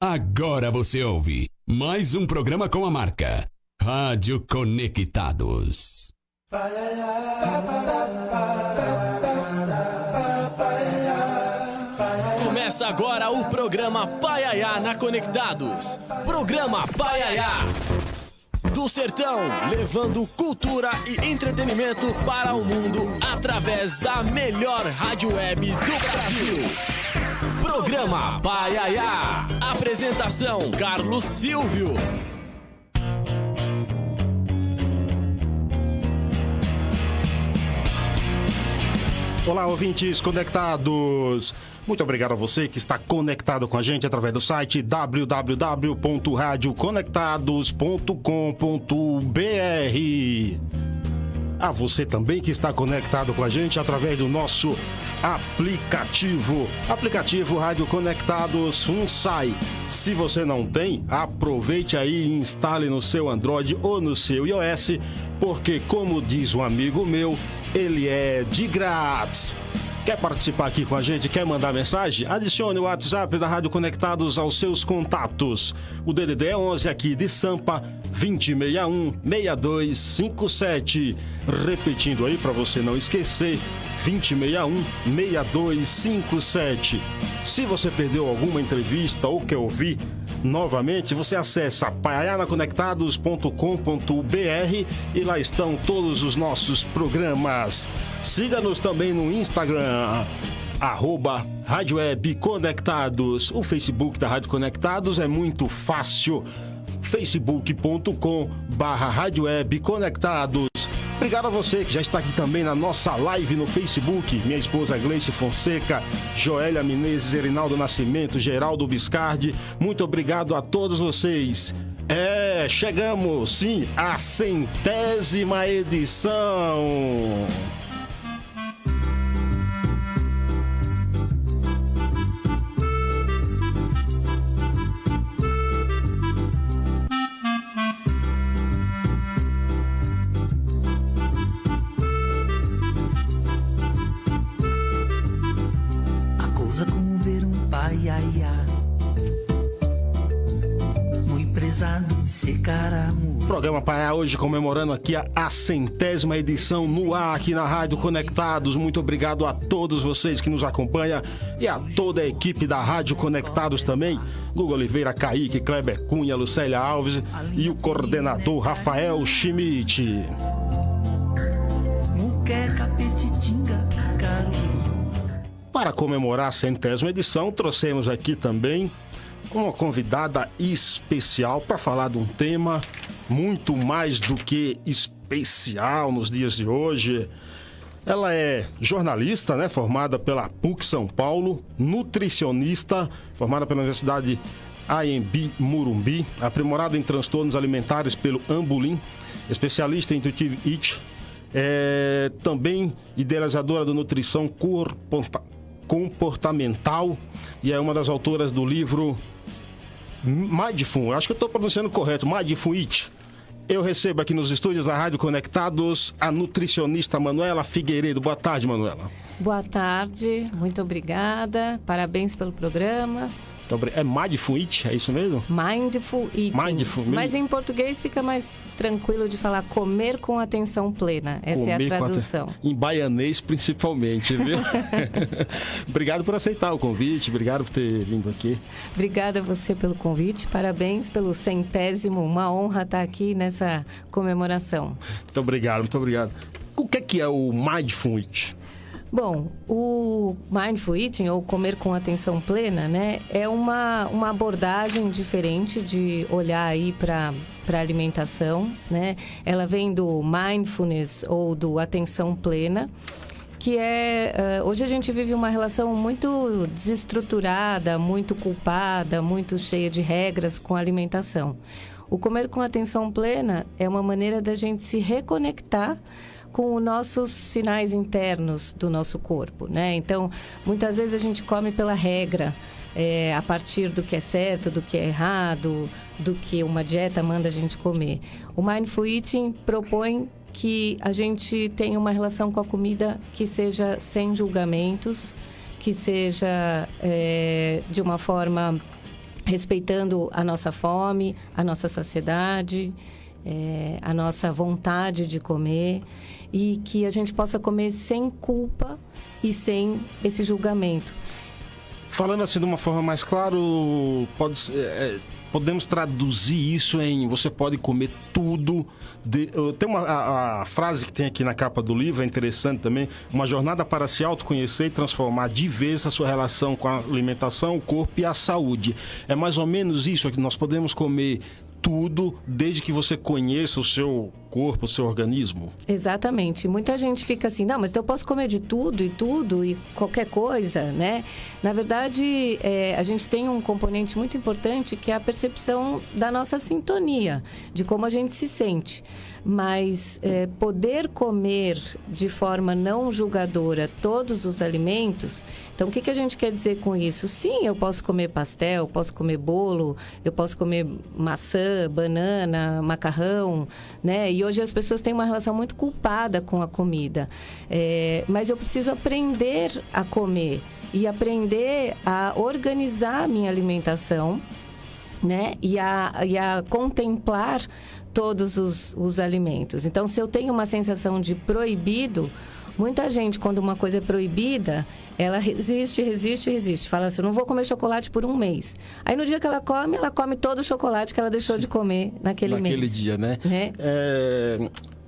Agora você ouve mais um programa com a marca Rádio Conectados. Começa agora o programa Paiaiá na Conectados. Programa Paiaiá. Do sertão, levando cultura e entretenimento para o mundo através da melhor rádio web do Brasil. Programa Paiaiá. Apresentação: Carlos Silvio. Olá, ouvintes conectados. Muito obrigado a você que está conectado com a gente através do site www.radioconectados.com.br. A você também que está conectado com a gente através do nosso aplicativo Rádio Conectados FunSai. Se você não tem, aproveite aí e instale no seu Android ou no seu iOS, porque, como diz um amigo meu, ele é de grátis. Quer participar aqui com a gente? Quer mandar mensagem? Adicione o WhatsApp da Rádio Conectados aos seus contatos. O DDD é 11 aqui de Sampa, 2061-6257. Repetindo aí para você não esquecer, 2061-6257. Se você perdeu alguma entrevista ou quer ouvir novamente, você acessa paiaianaconectados.com.br e lá estão todos os nossos programas. Siga-nos também no Instagram, @Rádio Web Conectados. O Facebook da Rádio Conectados é muito fácil, facebook.com/Rádio Web Conectados. Obrigado a você que já está aqui também na nossa live no Facebook. Minha esposa Gleice Fonseca, Joélia Menezes, Erinaldo Nascimento, Geraldo Biscardi. Muito obrigado a todos vocês. Chegamos sim à 100ª edição. Programa Paiaiá hoje comemorando aqui a 100ª edição no ar aqui na Rádio Conectados. Muito obrigado a todos vocês que nos acompanham e a toda a equipe da Rádio Conectados também. Guga Oliveira, Kaique, Kleber Cunha, Lucélia Alves e o coordenador Rafael Schmidt. Para comemorar a 100ª edição, trouxemos aqui também uma convidada especial para falar de um tema muito mais do que especial nos dias de hoje. Ela é jornalista, formada pela PUC São Paulo, nutricionista, formada pela Universidade AMB Morumbi, aprimorada em transtornos alimentares pelo Ambulim, especialista em Intuitive Eat, também idealizadora do Nutrição Comportamental e é uma das autoras do livro Mindful, acho que eu estou pronunciando correto, Mindful Eat. Eu recebo aqui nos estúdios da Rádio Conectados a nutricionista Manuela Figueiredo. Boa tarde, Manuela. Boa tarde, muito obrigada, parabéns pelo programa. É Mindful Eat, é isso mesmo? Mindful Eating. Mindful, mas em português fica mais tranquilo de falar comer com atenção plena. Essa é a tradução. Em baianês, principalmente, viu? Obrigado por aceitar o convite, obrigado por ter vindo aqui. Obrigada a você pelo convite, parabéns pelo 100º, uma honra estar aqui nessa comemoração. Muito obrigado. O que é o Mindful Eat? Bom, o Mindful Eating, ou comer com atenção plena, é uma abordagem diferente de olhar aí para a alimentação, Ela vem do mindfulness ou do atenção plena, que hoje a gente vive uma relação muito desestruturada, muito culpada, muito cheia de regras com a alimentação. O comer com atenção plena é uma maneira da gente se reconectar com os nossos sinais internos do nosso corpo, Então, muitas vezes a gente come pela regra, a partir do que é certo, do que é errado, do que uma dieta manda a gente comer. O Mindful Eating propõe que a gente tenha uma relação com a comida que seja sem julgamentos, que seja de uma forma respeitando a nossa fome, a nossa saciedade, a nossa vontade de comer, e que a gente possa comer sem culpa e sem esse julgamento. Falando assim de uma forma mais clara, podemos traduzir isso em você pode comer tudo. Tem a frase que tem aqui na capa do livro, é interessante também: uma jornada para se autoconhecer e transformar de vez a sua relação com a alimentação, o corpo e a saúde. É mais ou menos isso, é que nós podemos comer tudo desde que você conheça o seu corpo, o seu organismo. Exatamente. Muita gente fica assim, não, mas eu posso comer de tudo e qualquer coisa, né? Na verdade, a gente tem um componente muito importante que é a percepção da nossa sintonia, de como a gente se sente. Mas poder comer de forma não julgadora todos os alimentos, então o que a gente quer dizer com isso? Sim, eu posso comer pastel, posso comer bolo, eu posso comer maçã, banana, macarrão, né? E hoje as pessoas têm uma relação muito culpada com a comida. Mas eu preciso aprender a comer e aprender a organizar a minha alimentação, né? E a contemplar todos os alimentos. Então, se eu tenho uma sensação de proibido, muita gente, quando uma coisa é proibida, ela resiste. Fala assim, eu não vou comer chocolate por um mês. Aí, no dia que ela come todo o chocolate que ela deixou de comer naquele mês. Naquele dia, né?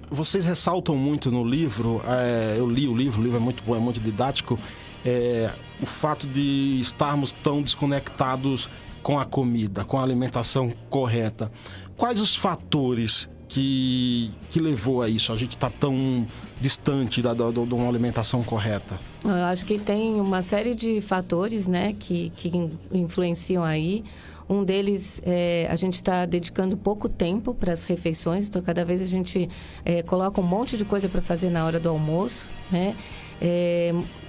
Vocês ressaltam muito no livro, eu li o livro é muito bom, é muito didático, o fato de estarmos tão desconectados com a comida, com a alimentação correta. Quais os fatores que levou a isso? A gente está tão distante de uma alimentação correta? Eu acho que tem uma série de fatores, né, que influenciam aí. Um deles a gente está dedicando pouco tempo para as refeições, então cada vez a gente coloca um monte de coisa para fazer na hora do almoço, né?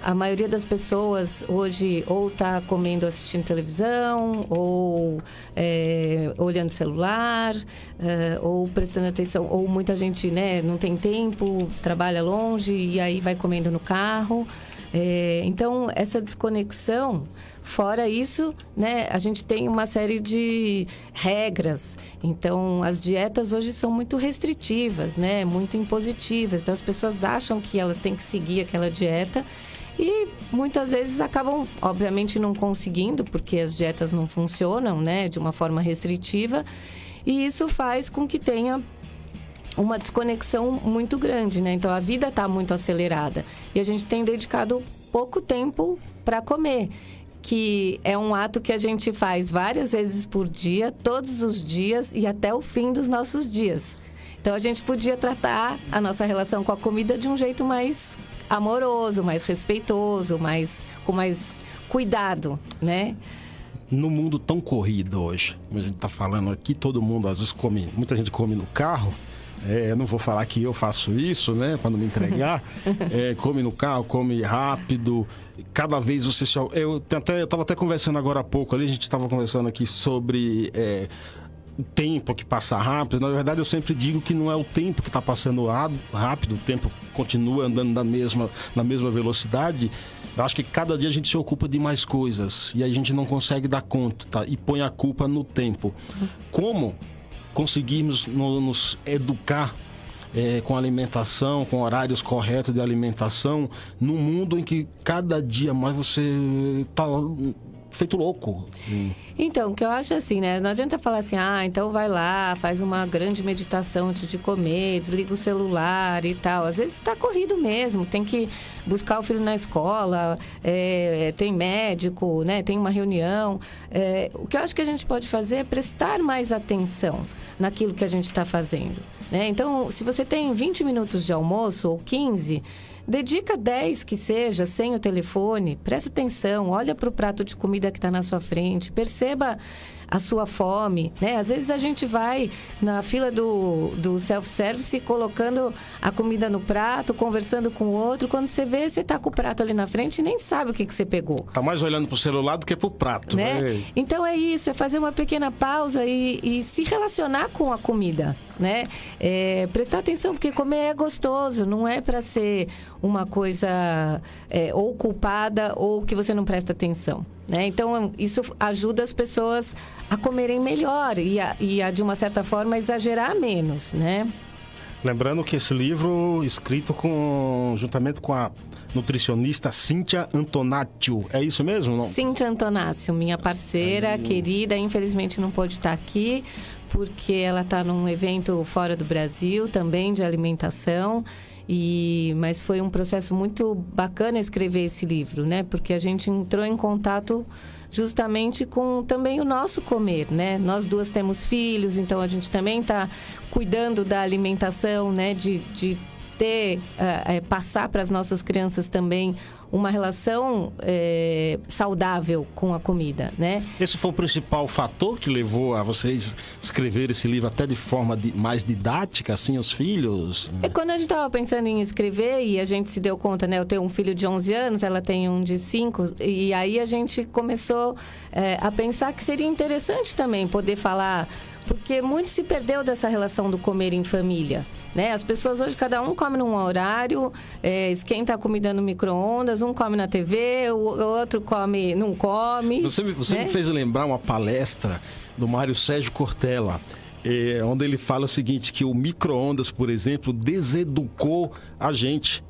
A maioria das pessoas hoje ou está comendo assistindo televisão, ou olhando celular, ou prestando atenção, ou muita gente, né, não tem tempo, trabalha longe e aí vai comendo no carro. Então, essa desconexão, fora isso, né, a gente tem uma série de regras. Então, as dietas hoje são muito restritivas, né, muito impositivas. Então, as pessoas acham que elas têm que seguir aquela dieta e muitas vezes acabam, obviamente, não conseguindo, porque as dietas não funcionam, né, de uma forma restritiva. E isso faz com que tenha uma desconexão muito grande, né? Então, a vida está muito acelerada e a gente tem dedicado pouco tempo para comer, que é um ato que a gente faz várias vezes por dia, todos os dias e até o fim dos nossos dias. Então, a gente podia tratar a nossa relação com a comida de um jeito mais amoroso, mais respeitoso, com mais cuidado, né? No mundo tão corrido hoje, como a gente está falando aqui, todo mundo às vezes come, muita gente come no carro. Eu não vou falar que eu faço isso, né, para não me entregar. Come no carro, come rápido. Cada vez você se... Eu estava até conversando agora há pouco ali, a gente estava conversando aqui sobre o tempo que passa rápido. Na verdade, eu sempre digo que não é o tempo que está passando rápido, o tempo continua andando na mesma velocidade. Eu acho que cada dia a gente se ocupa de mais coisas e a gente não consegue dar conta, tá? E põe a culpa no tempo. Como conseguirmos nos educar com alimentação, com horários corretos de alimentação, num mundo em que cada dia mais você está feito louco? Então, o que eu acho assim, né? Não adianta falar assim, então vai lá, faz uma grande meditação antes de comer, desliga o celular e tal. Às vezes está corrido mesmo, tem que buscar o filho na escola, tem médico, né? Tem uma reunião. O que eu acho que a gente pode fazer é prestar mais atenção naquilo que a gente está fazendo, né? Então, se você tem 20 minutos de almoço ou 15... dedica 10 que seja, sem o telefone, presta atenção, olha para o prato de comida que está na sua frente, perceba a sua fome, né? Às vezes a gente vai na fila do self-service colocando a comida no prato, conversando com o outro, quando você vê, você está com o prato ali na frente e nem sabe o que você pegou. Tá mais olhando pro celular do que pro prato, né? Então é isso, é fazer uma pequena pausa e se relacionar com a comida, né? Prestar atenção, porque comer é gostoso, não é para ser uma coisa ou culpada ou que você não presta atenção. né? Então, isso ajuda as pessoas a comerem melhor e a de uma certa forma, exagerar menos, né? Lembrando que esse livro escrito juntamente com a nutricionista Cíntia Antonaccio. É isso mesmo? Não? Cíntia Antonaccio, minha parceira querida, infelizmente não pôde estar aqui, porque ela está num evento fora do Brasil, também de alimentação. Mas foi um processo muito bacana escrever esse livro, né? Porque a gente entrou em contato justamente com também o nosso comer, né? Nós duas temos filhos, então a gente também está cuidando da alimentação, né? De ter, passar para as nossas crianças também uma relação saudável com a comida, né? Esse foi o principal fator que levou a vocês escrever esse livro até de forma mais didática, assim, os filhos? Quando a gente estava pensando em escrever e a gente se deu conta, né? Eu tenho um filho de 11 anos, ela tem um de 5, e aí a gente começou a pensar que seria interessante também poder falar, porque muito se perdeu dessa relação do comer em família, né? As pessoas hoje, cada um come num horário, esquenta a comida no micro-ondas, um come na TV, o outro não come. Você né? me fez lembrar uma palestra do Mário Sérgio Cortella, onde ele fala o seguinte, que o micro-ondas, por exemplo, deseducou a gente.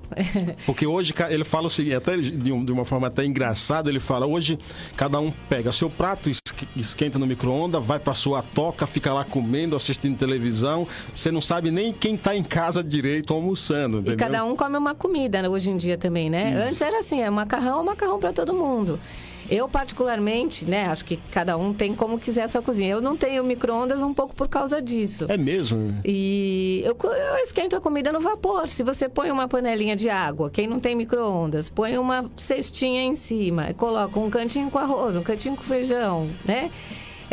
Porque hoje ele fala o seguinte, até de uma forma até engraçada, ele fala, hoje cada um pega seu prato, esquenta no micro-ondas, vai pra sua toca, fica lá comendo, assistindo televisão, você não sabe nem quem tá em casa direito almoçando, entendeu? E cada um come uma comida hoje em dia também, né? Isso. Antes era assim, macarrão pra todo mundo. Eu, particularmente, né, acho que cada um tem como quiser a sua cozinha. Eu não tenho micro-ondas um pouco por causa disso. É mesmo? E eu esquento a comida no vapor. Se você põe uma panelinha de água, quem não tem micro-ondas, põe uma cestinha em cima, coloca um cantinho com arroz, um cantinho com feijão, né?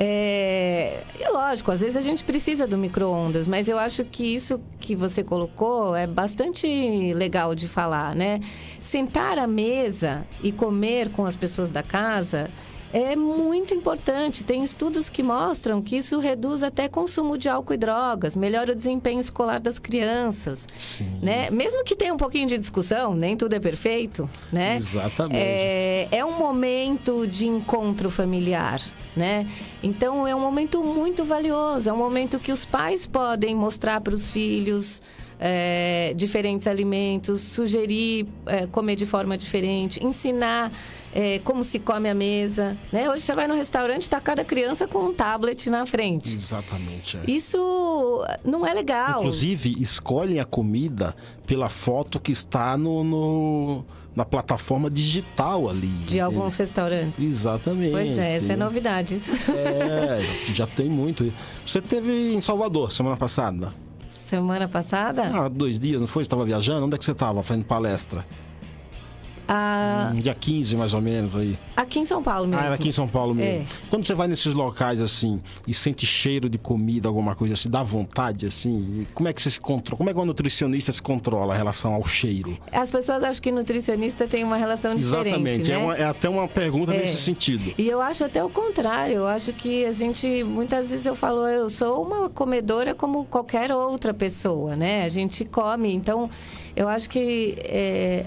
É lógico, às vezes a gente precisa do micro-ondas, mas eu acho que isso que você colocou é bastante legal de falar, né? Sentar à mesa e comer com as pessoas da casa é muito importante. Tem estudos que mostram que isso reduz até consumo de álcool e drogas, melhora o desempenho escolar das crianças. Sim. Né? Mesmo que tenha um pouquinho de discussão, nem tudo é perfeito, né? Exatamente. É um momento de encontro familiar, né? Então, é um momento muito valioso. É um momento que os pais podem mostrar para os filhos diferentes alimentos, sugerir comer de forma diferente, ensinar como se come à mesa, né? Hoje você vai no restaurante, está cada criança com um tablet na frente. Exatamente. Isso não é legal. Inclusive, escolhem a comida pela foto que está na plataforma digital ali. De alguns restaurantes. Exatamente. Pois essa é novidade. Já tem muito. Você teve em Salvador semana passada? Semana passada? 2 dias, não foi? Você estava viajando? Onde é que você estava fazendo palestra? Dia 15, mais ou menos, aí. Aqui em São Paulo mesmo. Era aqui em São Paulo mesmo. Quando você vai nesses locais, assim, e sente cheiro de comida, alguma coisa assim, dá vontade, assim? Como é que você se controla? Como é que o nutricionista se controla em relação ao cheiro? As pessoas acham que nutricionista tem uma relação diferente, exatamente, né? É até uma pergunta nesse sentido. E eu acho até o contrário. Eu acho que a gente, muitas vezes eu falo, eu sou uma comedora como qualquer outra pessoa, né? A gente come, então eu acho que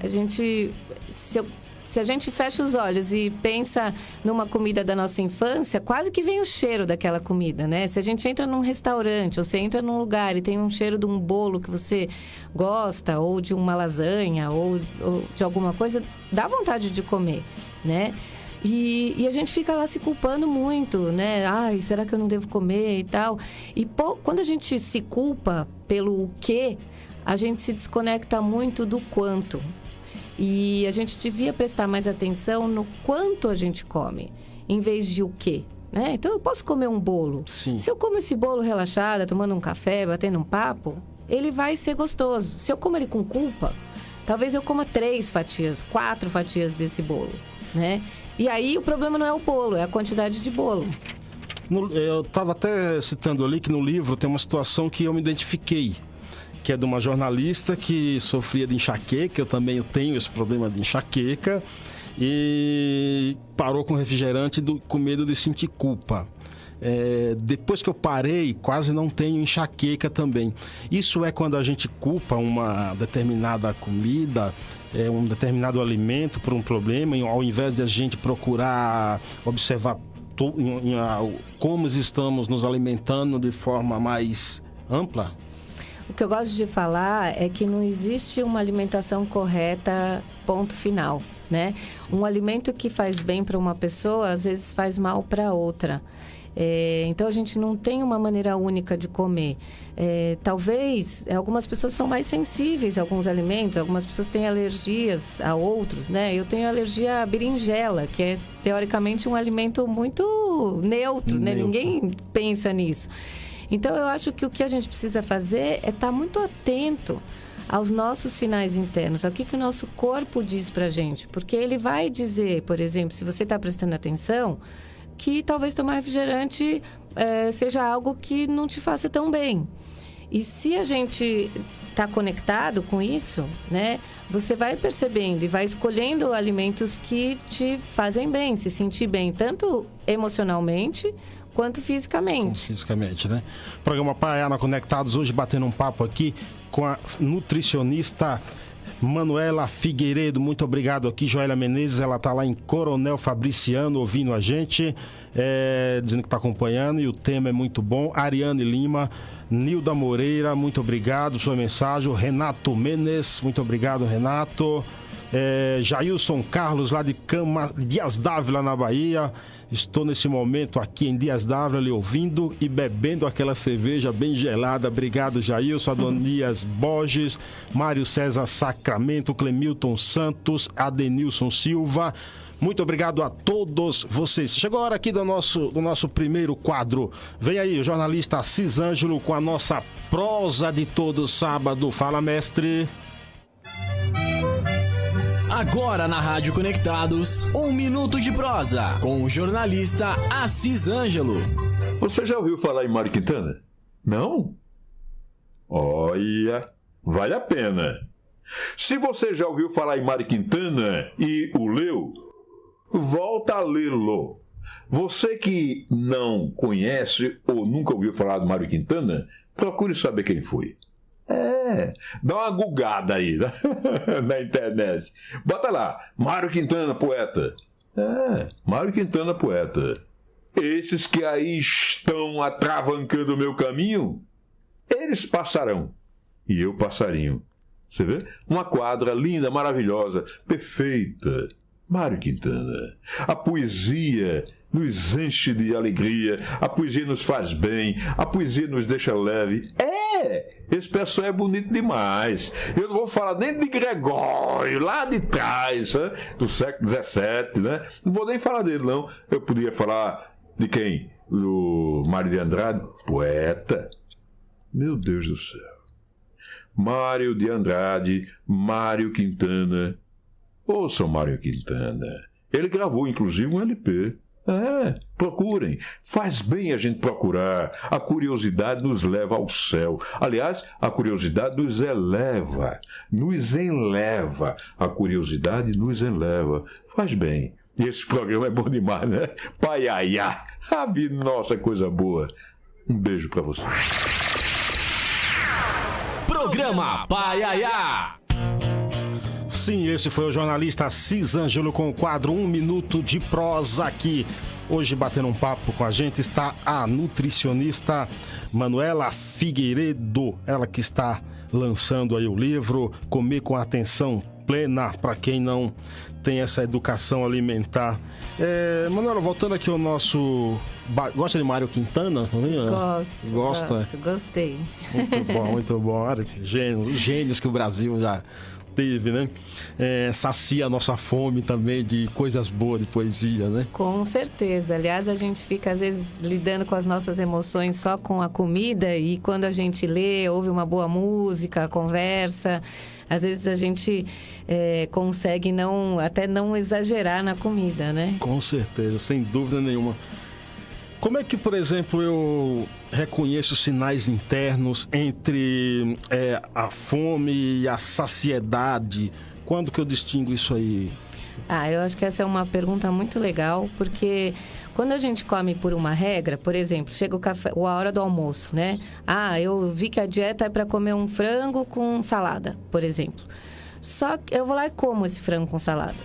a gente... Se a gente fecha os olhos e pensa numa comida da nossa infância, quase que vem o cheiro daquela comida, né? Se a gente entra num restaurante, ou você entra num lugar e tem um cheiro de um bolo que você gosta, ou de uma lasanha, ou de alguma coisa, dá vontade de comer, né? E a gente fica lá se culpando muito, né? Ai, será que eu não devo comer e tal? E quando a gente se culpa pelo quê, a gente se desconecta muito do quanto. E a gente devia prestar mais atenção no quanto a gente come, em vez de o quê, né? Então, eu posso comer um bolo. Sim. Se eu como esse bolo relaxada, tomando um café, batendo um papo, ele vai ser gostoso. Se eu como ele com culpa, talvez eu coma 3 fatias, 4 fatias desse bolo, né? E aí, o problema não é o bolo, é a quantidade de bolo. Eu estava até citando ali que no livro tem uma situação que eu me identifiquei, que é de uma jornalista que sofria de enxaqueca. Eu também tenho esse problema de enxaqueca, e parou com refrigerante com medo de sentir culpa. Depois que eu parei, quase não tenho enxaqueca também. Isso é quando a gente culpa uma determinada comida, um determinado alimento por um problema, ao invés de a gente procurar observar como estamos nos alimentando de forma mais ampla? O que eu gosto de falar é que não existe uma alimentação correta, ponto final, né? Um alimento que faz bem para uma pessoa, às vezes faz mal para outra. Então, a gente não tem uma maneira única de comer. Talvez algumas pessoas são mais sensíveis a alguns alimentos, algumas pessoas têm alergias a outros, né? Eu tenho alergia à berinjela, que é, teoricamente, um alimento muito neutro, né? Ninguém pensa nisso. Então, eu acho que o que a gente precisa fazer é estar muito atento aos nossos sinais internos, ao que o nosso corpo diz pra gente. Porque ele vai dizer, por exemplo, se você está prestando atenção, que talvez tomar refrigerante seja algo que não te faça tão bem. E se a gente está conectado com isso, né, você vai percebendo e vai escolhendo alimentos que te fazem bem, se sentir bem, tanto emocionalmente quanto fisicamente. Fisicamente, né? Programa Paiana Conectados, hoje batendo um papo aqui com a nutricionista Manuela Figueiredo. Muito obrigado aqui, Joélia Menezes, ela tá lá em Coronel Fabriciano ouvindo a gente, dizendo que tá acompanhando e o tema é muito bom. Ariane Lima, Nilda Moreira, muito obrigado por sua mensagem. Renato Menes, muito obrigado, Renato. Jailson Carlos, lá de Dias Dávila, na Bahia. Estou nesse momento aqui em Dias Dávila, lhe ouvindo e bebendo aquela cerveja bem gelada. Obrigado, Jailson, Adonias Borges, Mário César Sacramento, Clemilton Santos, Adenilson Silva. Muito obrigado a todos vocês. Chegou a hora aqui do nosso primeiro quadro. Vem aí o jornalista Assis Ângelo com a nossa prosa de todo sábado. Fala, mestre. Agora na Rádio Conectados, 1 minuto de prosa com o jornalista Assis Ângelo. Você já ouviu falar em Mário Quintana? Não? Olha, vale a pena. Se você já ouviu falar em Mário Quintana e o leu, volta a lê-lo. Você que não conhece ou nunca ouviu falar de Mário Quintana, procure saber quem foi. Dá uma gugada aí na internet. Bota lá, Mário Quintana, poeta. Mário Quintana, poeta. Esses que aí estão atravancando o meu caminho, eles passarão. E eu passarinho. Você vê? Uma quadra linda, maravilhosa, perfeita. Mário Quintana. A poesia nos enche de alegria, a poesia nos faz bem, a poesia nos deixa leve. Esse pessoal é bonito demais. Eu não vou falar nem de Gregório, lá de trás, do século XVII, né? Não vou nem falar dele, não. Eu podia falar de quem? Do Mário de Andrade, poeta. Meu Deus do céu. Mário de Andrade, Mário Quintana. Ouçam Mário Quintana. Ele gravou, inclusive, um LP. Procurem. Faz bem a gente procurar. A curiosidade nos leva ao céu. Aliás, a curiosidade nos eleva. Nos enleva. A curiosidade nos eleva. Faz bem. E esse programa é bom demais, né? Paiaiá. A vida nossa, coisa boa. Um beijo pra você. Programa Paiaiá. Sim, esse foi o jornalista Assis Ângelo com o quadro 1 minuto de prosa aqui. Hoje, batendo um papo com a gente, está a nutricionista Manuela Figueiredo. Ela que está lançando aí o livro Comer com Atenção Plena, para quem não tem essa educação alimentar. Manuela, voltando aqui ao nosso... Gosta de Mário Quintana também? Gostei. Muito bom. Olha, gênios que o Brasil já teve, né? Sacia a nossa fome também de coisas boas de poesia, né? Com certeza. Aliás, a gente fica às vezes lidando com as nossas emoções só com a comida, e quando a gente lê, ouve uma boa música, conversa, às vezes a gente consegue até não exagerar na comida, né? Com certeza, sem dúvida nenhuma. Como é que, por exemplo, eu reconheço sinais internos entre a fome e a saciedade? Quando que eu distingo isso aí? Eu acho que essa é uma pergunta muito legal, porque Quando a gente come por uma regra, por exemplo, chega a hora do almoço, né? Eu vi que a dieta é para comer um frango com salada, por exemplo. Só que eu vou lá e como esse frango com salada.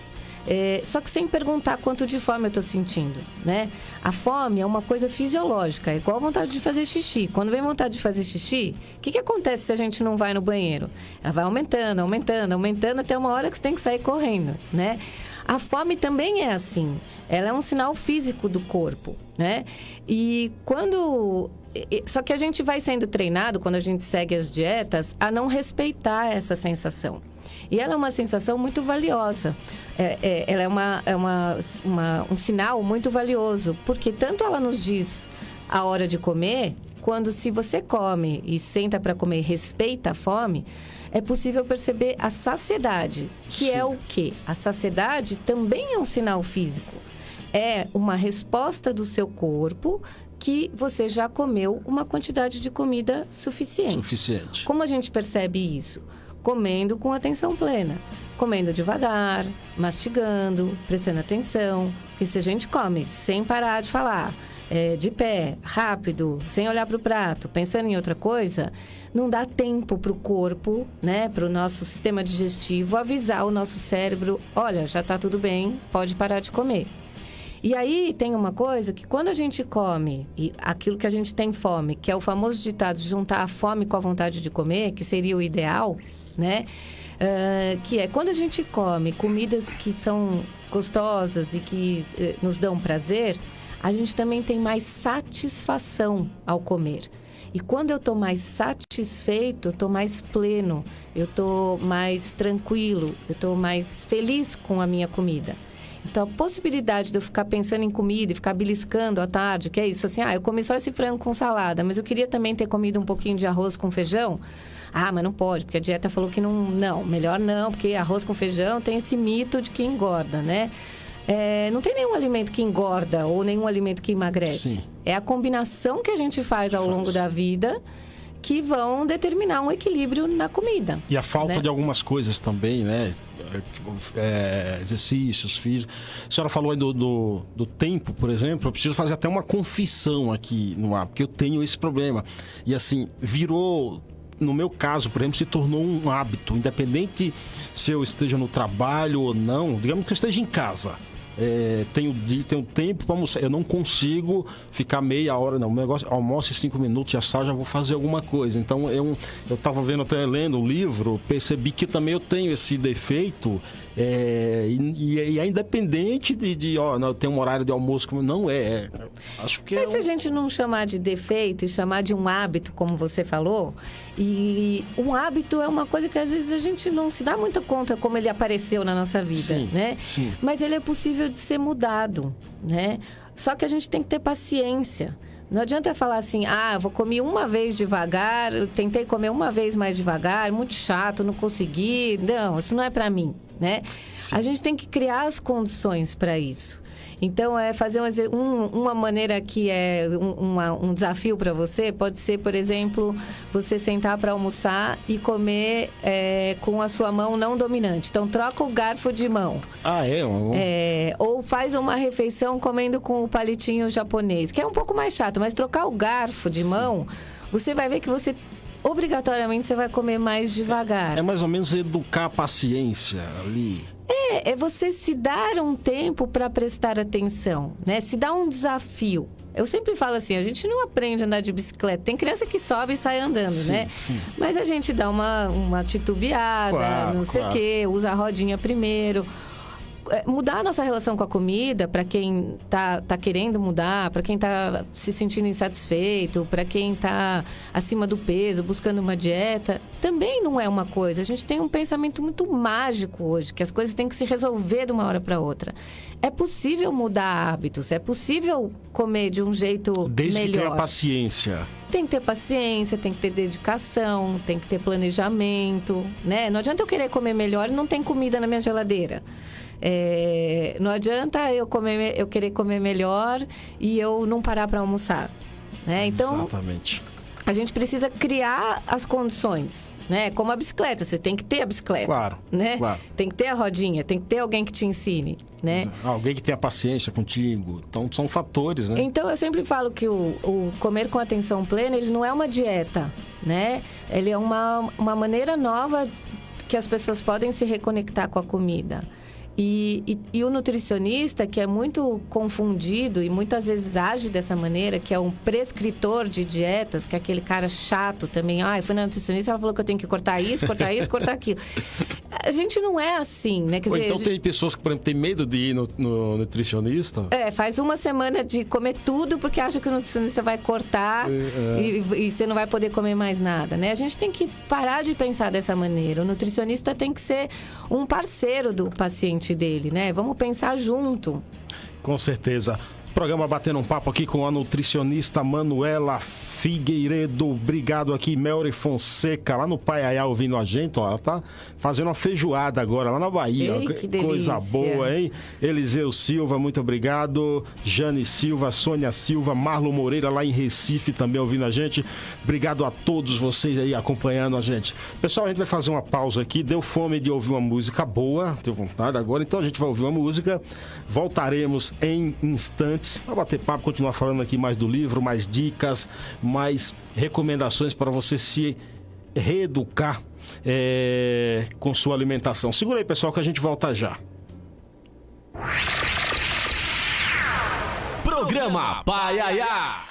Só que sem perguntar quanto de fome eu estou sentindo, né? A fome é uma coisa fisiológica, é igual a vontade de fazer xixi. Quando vem vontade de fazer xixi, o que acontece se a gente não vai no banheiro? Ela vai aumentando, aumentando, aumentando, até uma hora que você tem que sair correndo, né? A fome também é assim. Ela é um sinal físico do corpo, né? E só que a gente vai sendo treinado, quando a gente segue as dietas, a não respeitar essa sensação. E ela é uma sensação muito valiosa. Ela é um sinal muito valioso, porque tanto ela nos diz a hora de comer, quando se você come e senta para comer e respeita a fome, é possível perceber a saciedade, que Sim. é o quê? A saciedade também é um sinal físico. É uma resposta do seu corpo que você já comeu uma quantidade de comida suficiente. Como a gente percebe isso? Comendo com atenção plena. Comendo devagar, mastigando, prestando atenção. Porque se a gente come sem parar de falar, de pé, rápido, sem olhar para o prato, pensando em outra coisa, não dá tempo para o corpo, né, para o nosso sistema digestivo avisar o nosso cérebro, olha, já está tudo bem, pode parar de comer. E aí tem uma coisa que quando a gente come e aquilo que a gente tem fome, que é o famoso ditado de juntar a fome com a vontade de comer, que seria o ideal, né? Que é quando a gente come comidas que são gostosas e que nos dão prazer, a gente também tem mais satisfação ao comer. E quando eu estou mais satisfeito, eu estou mais pleno, eu estou mais tranquilo, eu estou mais feliz com a minha comida. Então, a possibilidade de eu ficar pensando em comida e ficar beliscando à tarde, que é isso, assim, eu comi só esse frango com salada, mas eu queria também ter comido um pouquinho de arroz com feijão. Mas não pode, porque a dieta falou que não. Não, melhor não, porque arroz com feijão tem esse mito de que engorda, né? Não tem nenhum alimento que engorda ou nenhum alimento que emagrece. Sim. É a combinação que a gente faz ao longo da vida que vão determinar um equilíbrio na comida. E a falta, né, de algumas coisas também, né? Exercícios físicos. A senhora falou aí do tempo, por exemplo. Eu preciso fazer até uma confissão aqui no ar, porque eu tenho esse problema. E assim, virou... No meu caso, por exemplo, se tornou um hábito. Independente se eu esteja no trabalho ou não, digamos que eu esteja em casa. Tenho tempo para almoçar. Eu não consigo ficar meia hora, não. O negócio, almoço em 5 minutos, já vou fazer alguma coisa. Então, eu estava vendo, até lendo o livro, percebi que também eu tenho esse defeito. E é independente não, eu tenho um horário de almoço, não acho que Mas se a gente não chamar de defeito e chamar de um hábito, como você falou, e um hábito é uma coisa que às vezes a gente não se dá muita conta como ele apareceu na nossa vida, Sim, né? sim. Mas ele é possível de ser mudado, né? Só que a gente tem que ter paciência. Não adianta falar assim, eu vou comer uma vez devagar, eu tentei comer uma vez mais devagar, muito chato, não consegui. Não, isso não é para mim, né? Sim. A gente tem que criar as condições para isso. Então, fazer uma maneira que é um desafio para você, pode ser, por exemplo, você sentar para almoçar e comer com a sua mão não dominante. Então, troca o garfo de mão. Ou faz uma refeição comendo com o palitinho japonês, que é um pouco mais chato, mas trocar o garfo de mão, você vai ver que você... obrigatoriamente você vai comer mais devagar. É mais ou menos educar a paciência ali. É você se dar um tempo para prestar atenção, né? Se dar um desafio. Eu sempre falo assim, a gente não aprende a andar de bicicleta. Tem criança que sobe e sai andando, Sim, né? sim. Mas a gente dá uma titubeada, Claro, não sei o quê, usa a rodinha primeiro. Mudar a nossa relação com a comida, para quem tá querendo mudar, para quem tá se sentindo insatisfeito, para quem tá acima do peso, buscando uma dieta, também não é uma coisa. A gente tem um pensamento muito mágico hoje, que as coisas têm que se resolver de uma hora para outra. É possível mudar hábitos, é possível comer de um jeito Desde melhor. que tenha paciência. Tem que ter paciência, tem que ter dedicação, tem que ter planejamento, né? Não adianta eu querer comer melhor e não tem comida na minha geladeira. Não adianta eu querer comer melhor e eu não parar para almoçar, né? Então, Exatamente. a gente precisa criar as condições, né? Como a bicicleta, você tem que ter a bicicleta, Claro, né? claro. Tem que ter a rodinha, tem que ter alguém que te ensine, né? Alguém que tenha paciência contigo. Então, são fatores, né? Então, eu sempre falo que o comer com atenção plena, ele não é uma dieta, né? Ele é uma maneira nova que as pessoas podem se reconectar com a comida. E o nutricionista, que é muito confundido e muitas vezes age dessa maneira, que é um prescritor de dietas, que é aquele cara chato também. Eu fui na nutricionista, ela falou que eu tenho que cortar isso, cortar aquilo. A gente não é assim, né? Quer Ou dizer, então tem pessoas que, por exemplo, têm medo de ir no nutricionista. Faz uma semana de comer tudo porque acha que o nutricionista vai cortar e você não vai poder comer mais nada, né? A gente tem que parar de pensar dessa maneira. O nutricionista tem que ser um parceiro do paciente dele, né? Vamos pensar junto. Com certeza. Programa Batendo um Papo aqui com a nutricionista Manuela Figueiredo. Obrigado aqui, Melry Fonseca, lá no Paiaiá, ouvindo a gente. Ó, ela tá fazendo uma feijoada agora lá na Bahia. Ei, que coisa delícia. boa, hein? Eliseu Silva, muito obrigado. Jane Silva, Sônia Silva, Marlon Moreira lá em Recife também ouvindo a gente. Obrigado a todos vocês aí acompanhando a gente. Pessoal, a gente vai fazer uma pausa aqui. Deu fome de ouvir uma música boa, deu vontade agora, então a gente vai ouvir uma música. Voltaremos em instantes para bater papo, continuar falando aqui mais do livro, mais dicas, mais recomendações para você se reeducar com sua alimentação. Segura aí, pessoal, que a gente volta já. Programa Paiaiá.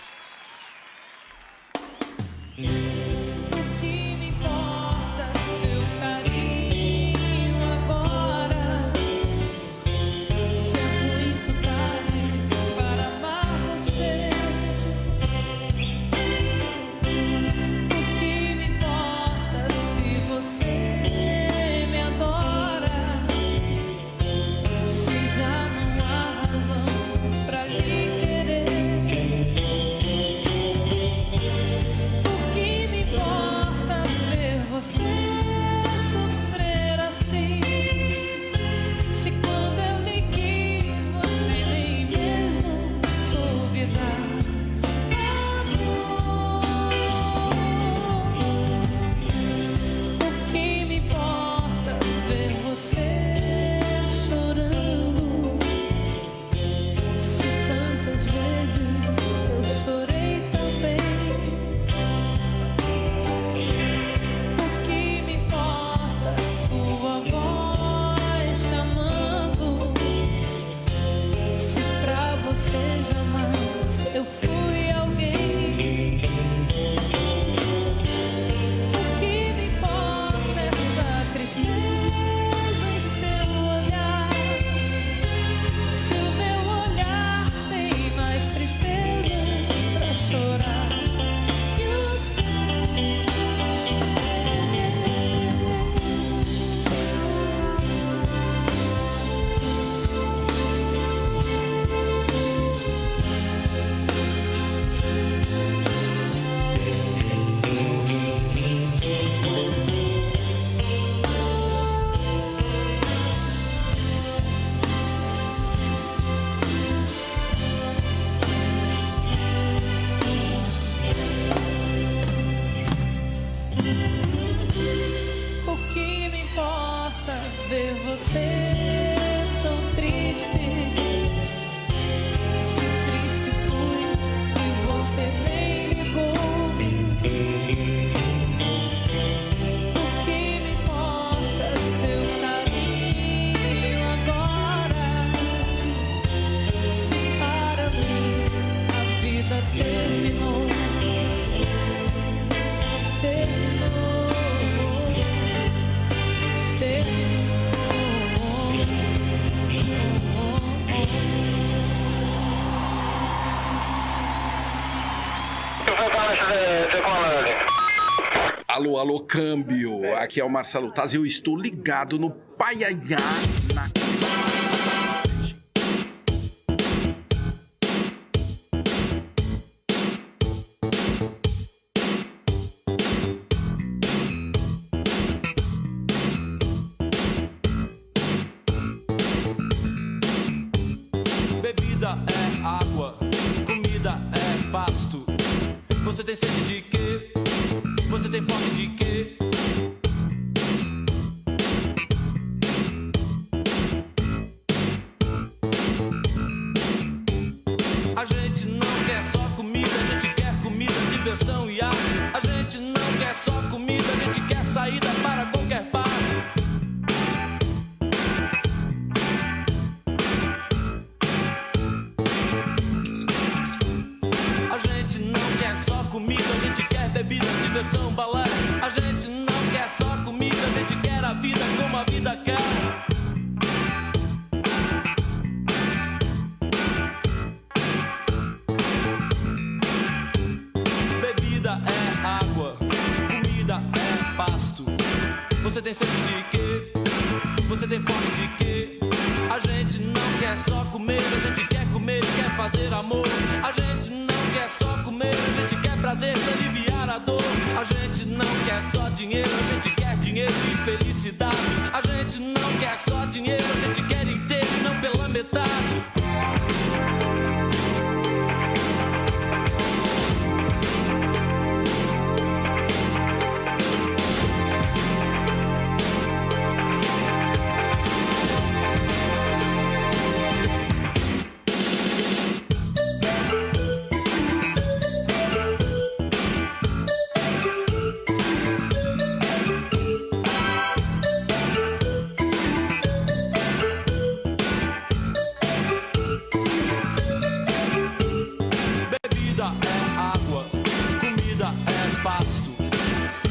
Alô, alô, câmbio. Aqui é o Marcelo Taz e eu estou ligado no Paiaiá na... Bebida é água, comida é pasto. Você tem sede de quê? bebida, diversão, balé. A gente não quer só comida, a gente quer a vida como a vida quer. Bebida é água, comida é pasto. Você tem sede de quê? Você tem fome de quê? A gente não quer só comer, a gente quer comer e quer fazer amor. A gente não quer só comer, a gente quer prazer pra aliviar a dor. A gente não quer só dinheiro, a gente quer dinheiro e felicidade. A gente não quer só dinheiro, a gente quer inteiro e não pela metade.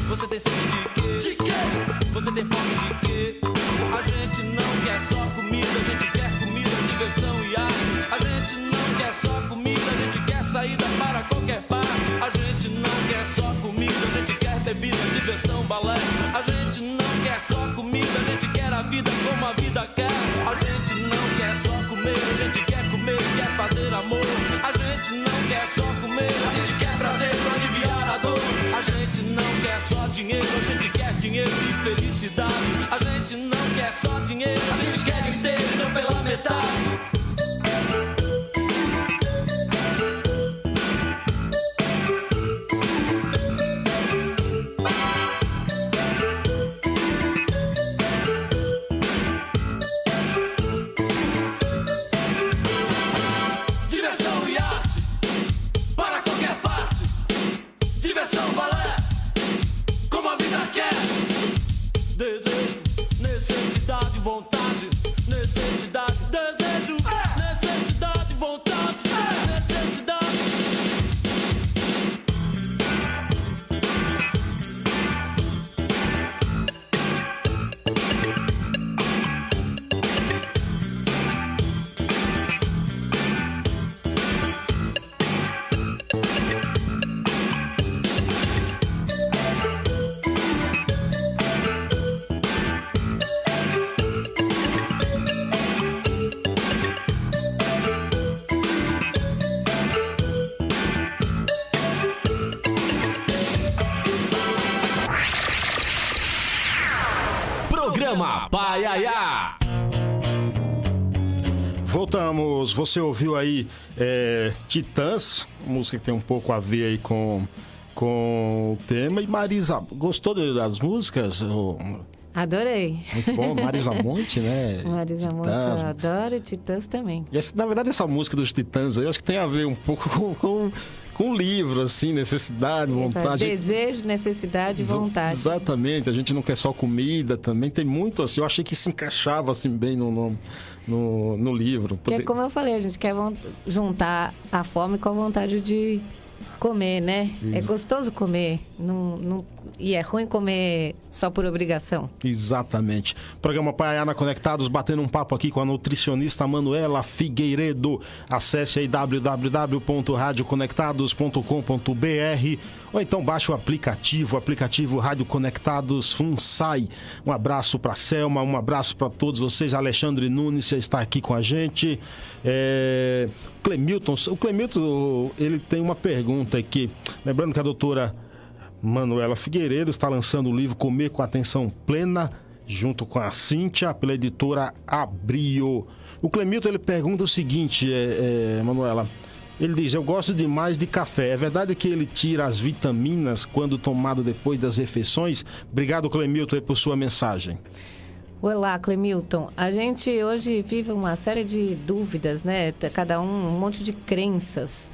Você tem sede de quê? De quê? Você tem fome de quê? A gente não quer só comida, a gente quer comida, diversão e arte. A gente não quer só comida, a gente quer saída para qualquer parte. A gente não quer só comida, a gente quer bebida, diversão, balé. A gente não quer só comida, a gente quer a vida como a vida quer. A gente não quer só comer, a gente quer comer e quer fazer amor. A gente não quer só comer, a gente quer prazer pra aliviar a dor. A gente não quer só dinheiro, a gente quer dinheiro e felicidade. A gente não quer só dinheiro, a gente quer inteiro e não pela metade. Desejo, necessidade, vontade. Necessidade, desejo. Necessidade, vontade. Necessidade. Programa Paiaiá. Voltamos, você ouviu aí Titãs, música que tem um pouco a ver aí com o tema. E Marisa, gostou das músicas? Adorei. Muito bom, Marisa Monte, né? Marisa Monte, Titãs. eu adoro, e Titãs também. E na verdade essa música dos Titãs aí, eu acho que tem a ver um pouco com o livro, assim, necessidade, vontade. Desejo, necessidade e vontade. Exatamente, a gente não quer só comida também, tem muito assim, eu achei que se encaixava assim bem no livro. Porque, como eu falei, a gente quer juntar a fome com a vontade de comer, né? Isso. É gostoso comer, e é ruim comer só por obrigação. Exatamente. Programa Paiaiá Conectados, batendo um papo aqui com a nutricionista Manuela Figueiredo. Acesse aí www.radioconectados.com.br ou então baixe o aplicativo Rádio Conectados FUNSAI. Um abraço para Selma, um abraço para todos vocês. Alexandre Nunes está aqui com a gente. O Clemilton, ele tem uma pergunta aqui. Lembrando que a doutora Manuela Figueiredo está lançando o livro Comer com Atenção Plena, junto com a Cíntia, pela editora Abril. O Clemilton, ele pergunta o seguinte, Manuela, ele diz, eu gosto demais de café. É verdade que ele tira as vitaminas quando tomado depois das refeições? Obrigado, Clemilton, por sua mensagem. Olá, Clemilton. A gente hoje vive uma série de dúvidas, né? Cada um monte de crenças.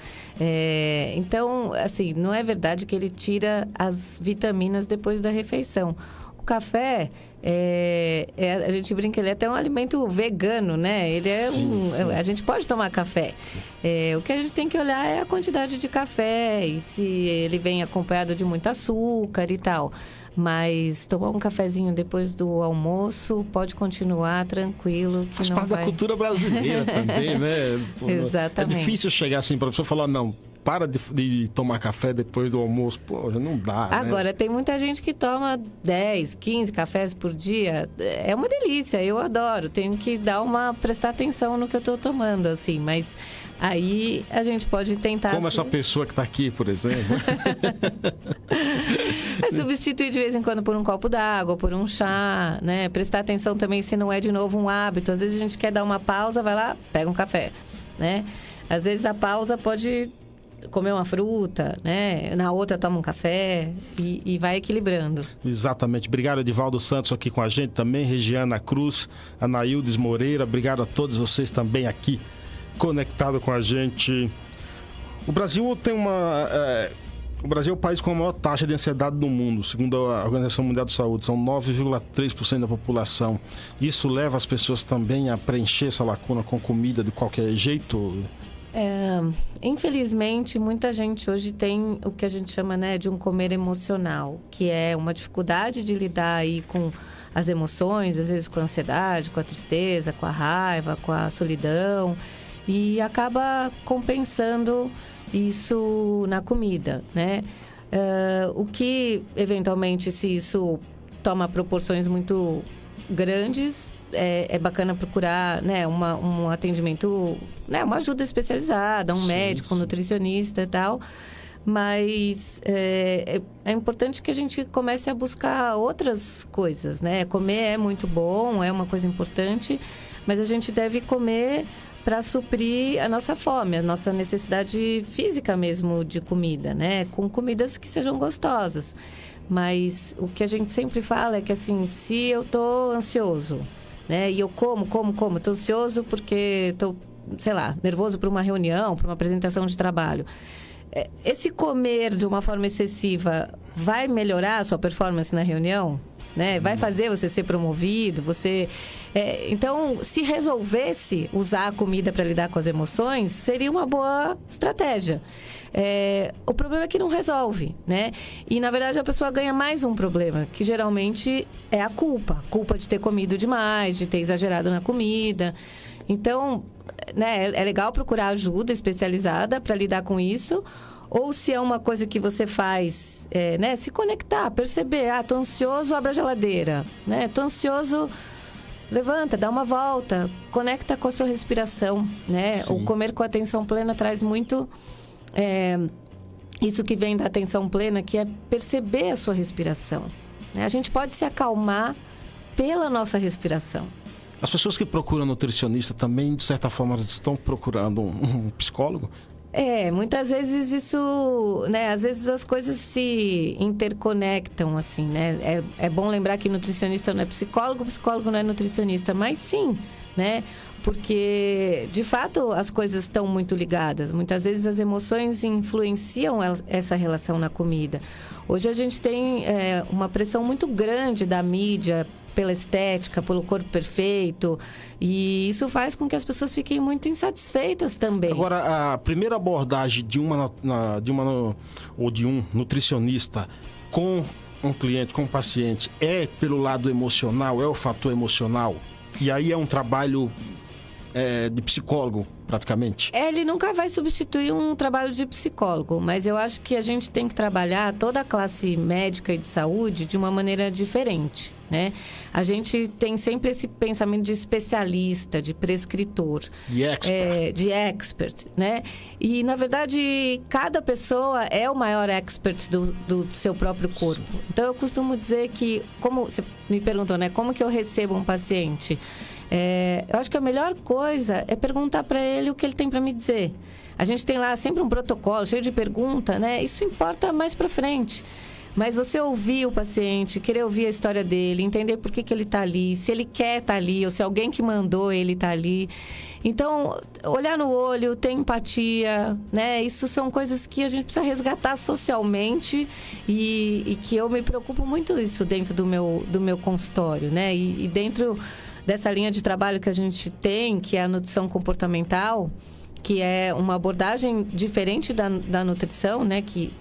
Então, assim, não é verdade que ele tira as vitaminas depois da refeição. O café, a gente brinca, ele é até um alimento vegano, né? Ele é a gente pode tomar café. O que a gente tem que olhar é a quantidade de café e se ele vem acompanhado de muito açúcar e tal. Mas tomar um cafezinho depois do almoço pode continuar tranquilo. Que faz não parte da cultura brasileira também, né? Exatamente. É difícil chegar assim para a pessoa falar, não, para de tomar café depois do almoço. Pô, já não dá, Agora, né? tem muita gente que toma 10, 15 cafés por dia. É uma delícia, eu adoro. Tenho que prestar atenção no que eu estou tomando, assim. Mas aí a gente pode tentar... Como essa pessoa que está aqui, por exemplo. Substituir de vez em quando por um copo d'água, por um chá, né? Prestar atenção também se não é de novo um hábito. Às vezes a gente quer dar uma pausa, vai lá, pega um café, né? Às vezes a pausa pode comer uma fruta, né? Na outra toma um café e vai equilibrando. Exatamente. Obrigado, Edivaldo Santos, aqui com a gente também. Regiana Cruz, Anaildes Moreira. Obrigado a todos vocês também aqui conectado com a gente. O Brasil tem o Brasil é o país com a maior taxa de ansiedade do mundo, segundo a Organização Mundial de Saúde. São 9,3% da população. Isso leva as pessoas também a preencher essa lacuna com comida de qualquer jeito? Infelizmente, muita gente hoje tem o que a gente chama, né, de um comer emocional, que é uma dificuldade de lidar aí com as emoções, às vezes com a ansiedade, com a tristeza, com a raiva, com a solidão, e acaba compensando isso na comida, né? O que, eventualmente, se isso toma proporções muito grandes, é bacana procurar, né, um atendimento, né, uma ajuda especializada, um médico, um nutricionista e tal. Mas é importante que a gente comece a buscar outras coisas, né? Comer é muito bom, é uma coisa importante, mas a gente deve comer para suprir a nossa fome, a nossa necessidade física mesmo de comida, né? Com comidas que sejam gostosas. Mas o que a gente sempre fala é que, assim, se eu tô ansioso, né? E eu como, eu tô ansioso porque tô, sei lá, nervoso para uma reunião, para uma apresentação de trabalho. Esse comer de uma forma excessiva vai melhorar a sua performance na reunião? Né? Vai fazer você ser promovido, então, se resolvesse usar a comida para lidar com as emoções, seria uma boa estratégia. O problema é que não resolve, né? E, na verdade, a pessoa ganha mais um problema, que geralmente é a culpa. Culpa de ter comido demais, de ter exagerado na comida. Então, né, é legal procurar ajuda especializada para lidar com isso. Ou se é uma coisa que você faz, né? Se conectar, perceber. Tô ansioso, abre a geladeira. Né? Tô ansioso, levanta, dá uma volta. Conecta com a sua respiração, né? Sim. O comer com atenção plena traz muito... isso que vem da atenção plena, que é perceber a sua respiração. Né? A gente pode se acalmar pela nossa respiração. As pessoas que procuram nutricionista também, de certa forma, estão procurando um psicólogo? Muitas vezes isso, né? Às vezes as coisas se interconectam, assim, né? É bom lembrar que nutricionista não é psicólogo não é nutricionista, mas sim, né? Porque, de fato, as coisas estão muito ligadas. Muitas vezes as emoções influenciam essa relação na comida. Hoje a gente tem uma pressão muito grande da mídia pela estética, pelo corpo perfeito. E isso faz com que as pessoas fiquem muito insatisfeitas também. Agora, a primeira abordagem de um nutricionista com um cliente, com um paciente, é pelo lado emocional, é o fator emocional. E aí é um trabalho de psicólogo, praticamente. Ele nunca vai substituir um trabalho de psicólogo, mas eu acho que a gente tem que trabalhar toda a classe médica e de saúde de uma maneira diferente, né? A gente tem sempre esse pensamento de especialista, de prescritor. De expert, né? E, na verdade, cada pessoa é o maior expert do seu próprio corpo. Então, eu costumo dizer que, como você me perguntou, né? Como que eu recebo um paciente? Eu acho que a melhor coisa é perguntar para ele o que ele tem para me dizer. A gente tem lá sempre um protocolo cheio de pergunta, né? Isso importa mais para frente. Mas você ouvir o paciente, querer ouvir a história dele, entender por que ele está ali, se ele quer estar ali, ou se alguém que mandou ele está ali. Então, olhar no olho, ter empatia, né? Isso são coisas que a gente precisa resgatar socialmente e que eu me preocupo muito isso dentro do meu consultório, né? E dentro dessa linha de trabalho que a gente tem, que é a nutrição comportamental, que é uma abordagem diferente da nutrição, né? Que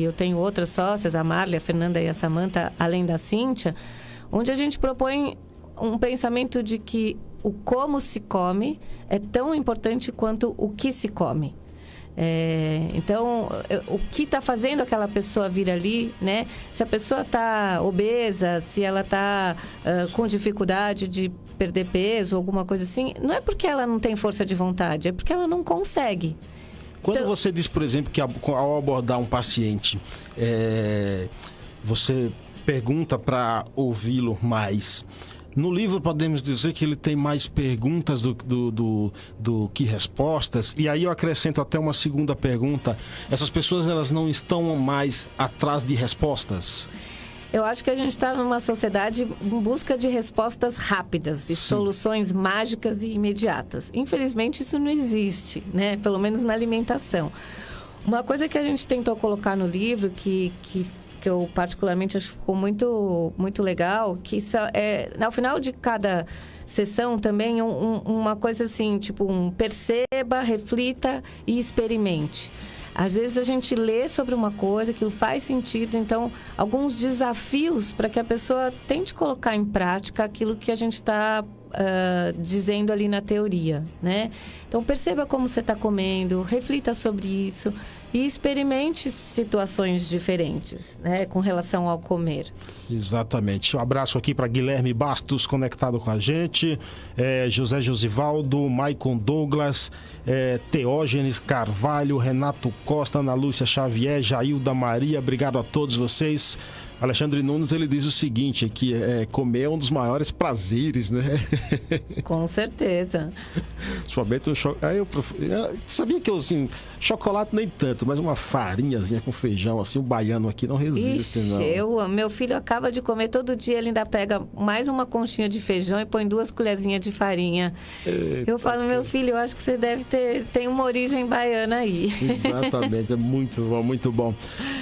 eu tenho outras sócias, a Marli, a Fernanda e a Samantha, além da Cíntia, onde a gente propõe um pensamento de que o como se come é tão importante quanto o que se come. Então, o que está fazendo aquela pessoa vir ali, né? Se a pessoa está obesa, se ela está com dificuldade de perder peso, alguma coisa assim, não é porque ela não tem força de vontade, é porque ela não consegue. Quando você diz, por exemplo, que ao abordar um paciente, você pergunta para ouvi-lo mais. No livro podemos dizer que ele tem mais perguntas do que respostas. E aí eu acrescento até uma segunda pergunta. Essas pessoas, elas não estão mais atrás de respostas? Eu acho que a gente está numa sociedade em busca de respostas rápidas e soluções mágicas e imediatas. Infelizmente, isso não existe, né? Pelo menos na alimentação. Uma coisa que a gente tentou colocar no livro, que eu particularmente acho que ficou muito, muito legal, que isso ao final de cada sessão também uma coisa assim, tipo perceba, reflita e experimente. Às vezes a gente lê sobre uma coisa, aquilo faz sentido, então alguns desafios para que a pessoa tente colocar em prática aquilo que a gente está dizendo ali na teoria, né? Então perceba como você está comendo, reflita sobre isso e experimente situações diferentes, né, com relação ao comer. Exatamente. Um abraço aqui para Guilherme Bastos, conectado com a gente, José Josivaldo, Maicon Douglas, Teógenes Carvalho, Renato Costa, Ana Lúcia Xavier, Jailda Maria, obrigado a todos vocês. Alexandre Nunes, ele diz o seguinte, que comer é um dos maiores prazeres, né? Com certeza. Somente um chocolate. Eu sabia que eu, assim, chocolate nem tanto, mas uma farinhazinha com feijão, assim, um baiano aqui não resiste, não. Meu filho acaba de comer todo dia, ele ainda pega mais uma conchinha de feijão e põe 2 colherzinhas de farinha. Eita, eu falo, meu filho, eu acho que você tem uma origem baiana aí. Exatamente, é muito bom, muito bom.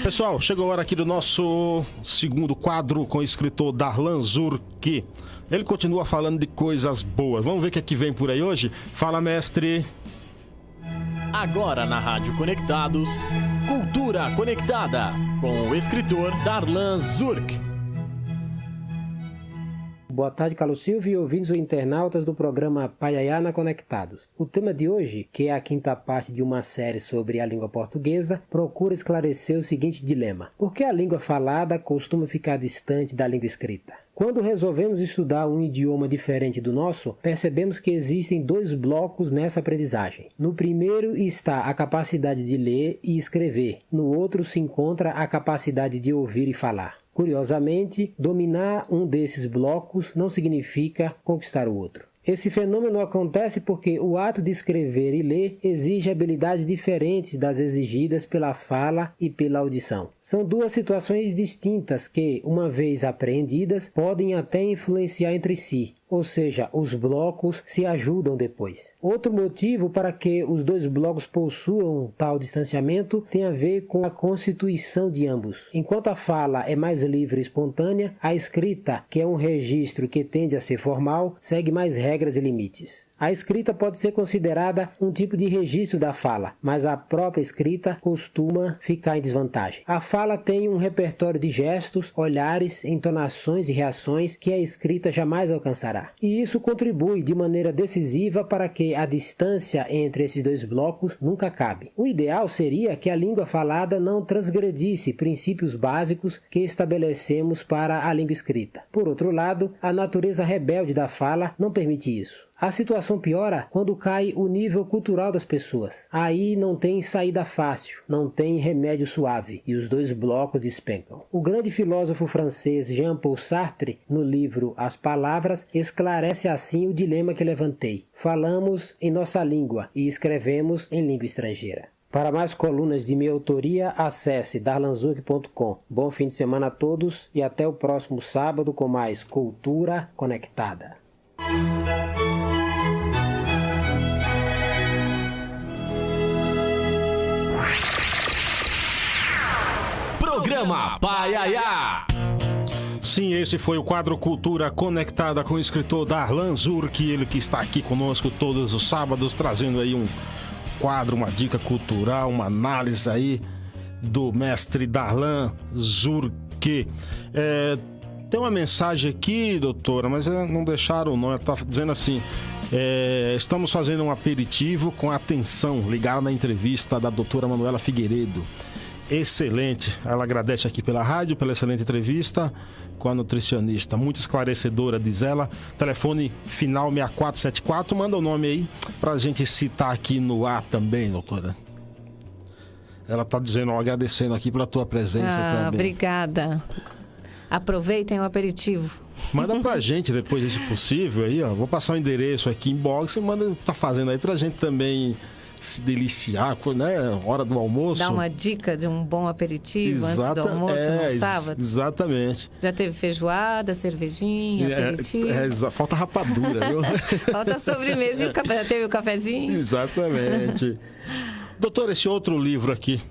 Pessoal, chegou a hora aqui do nosso segundo quadro com o escritor Darlan Zurk. Ele continua falando de coisas boas. Vamos ver o que é que vem por aí hoje? Fala, mestre. Agora na Rádio Conectados, Cultura Conectada, com o escritor Darlan Zurk. Boa tarde, Carlos Silvio e ouvintes ou internautas do programa Paiaiá na Conectados. O tema de hoje, que é a 5ª parte de uma série sobre a língua portuguesa, procura esclarecer o seguinte dilema. Por que a língua falada costuma ficar distante da língua escrita? Quando resolvemos estudar um idioma diferente do nosso, percebemos que existem 2 blocos nessa aprendizagem. No primeiro está a capacidade de ler e escrever. No outro se encontra a capacidade de ouvir e falar. Curiosamente, dominar um desses blocos não significa conquistar o outro. Esse fenômeno acontece porque o ato de escrever e ler exige habilidades diferentes das exigidas pela fala e pela audição. São 2 situações distintas que, uma vez apreendidas, podem até influenciar entre si. Ou seja, os blocos se ajudam depois. Outro motivo para que os 2 blocos possuam tal distanciamento tem a ver com a constituição de ambos. Enquanto a fala é mais livre e espontânea, a escrita, que é um registro que tende a ser formal, segue mais regras e limites. A escrita pode ser considerada um tipo de registro da fala, mas a própria escrita costuma ficar em desvantagem. A fala tem um repertório de gestos, olhares, entonações e reações que a escrita jamais alcançará. E isso contribui de maneira decisiva para que a distância entre esses 2 blocos nunca acabe. O ideal seria que a língua falada não transgredisse princípios básicos que estabelecemos para a língua escrita. Por outro lado, a natureza rebelde da fala não permite isso. A situação piora quando cai o nível cultural das pessoas. Aí não tem saída fácil, não tem remédio suave e os 2 blocos despencam. O grande filósofo francês Jean-Paul Sartre, no livro As Palavras, esclarece assim o dilema que levantei. Falamos em nossa língua e escrevemos em língua estrangeira. Para mais colunas de minha autoria, acesse darlanzurk.com. Bom fim de semana a todos e até o próximo sábado com mais Cultura Conectada. Programa Paiaiá. Sim, esse foi o quadro Cultura Conectada com o escritor Darlan Zurk, ele que está aqui conosco todos os sábados, trazendo aí um quadro, uma dica cultural, uma análise aí do mestre Darlan Zurk. Tem uma mensagem aqui, doutora, mas não deixaram não, ela está dizendo assim: estamos fazendo um aperitivo com atenção, ligada na entrevista da doutora Manuela Figueiredo. Excelente, ela agradece aqui pela rádio, pela excelente entrevista com a nutricionista, muito esclarecedora, diz ela. Telefone final 6474, manda o nome aí pra gente citar aqui no ar também, doutora. Ela tá dizendo, agradecendo aqui pela tua presença também. Obrigada. Aproveitem o aperitivo. Manda pra gente depois, se possível, aí, ó. Vou passar o endereço aqui em box e manda o que tá fazendo aí pra gente também se deliciar, né? Hora do almoço. Dá uma dica de um bom aperitivo antes do almoço, no sábado. Exatamente. Já teve feijoada, cervejinha, aperitivo. Falta rapadura, viu? Falta sobremesa e o café. Já teve o cafezinho? Exatamente. Doutor, esse outro livro aqui,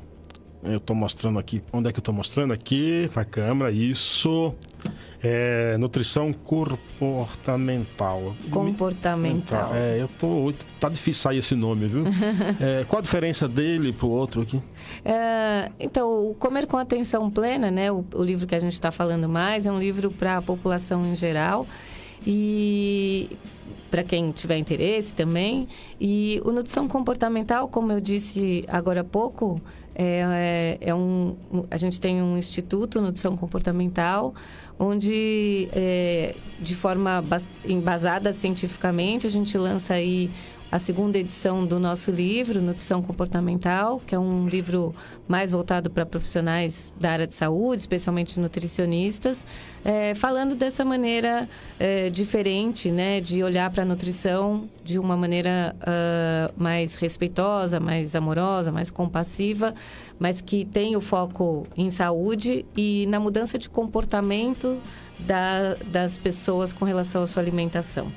eu tô mostrando aqui. Onde é que eu tô mostrando? Aqui, pra câmera, isso. Nutrição comportamental. Comportamental. Tá difícil sair esse nome, viu? Qual a diferença dele pro outro aqui? Então, o Comer com Atenção Plena, né? O livro que a gente está falando mais, é um livro para a população em geral e para quem tiver interesse também. E o Nutrição Comportamental, como eu disse agora há pouco, a gente tem um instituto, Nutrição Comportamental, onde, de forma embasada cientificamente, a gente lança aí a segunda edição do nosso livro, Nutrição Comportamental, que é um livro mais voltado para profissionais da área de saúde, especialmente nutricionistas, falando dessa maneira diferente, né, de olhar para a nutrição de uma maneira mais respeitosa, mais amorosa, mais compassiva, mas que tem o foco em saúde e na mudança de comportamento das pessoas com relação à sua alimentação.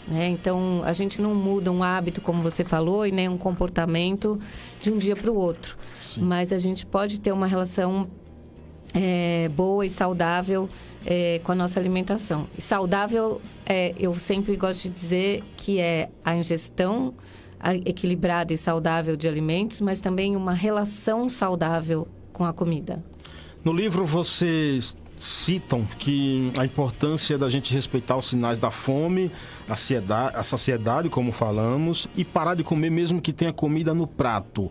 Então, a gente não muda um hábito, como você falou, e nem um comportamento de um dia para o outro. Sim. Mas a gente pode ter uma relação boa e saudável com a nossa alimentação. E saudável, eu sempre gosto de dizer que é a ingestão equilibrada e saudável de alimentos, mas também uma relação saudável com a comida. No livro, vocês citam que a importância da gente respeitar os sinais da fome, a saciedade, como falamos, e parar de comer mesmo que tenha comida no prato.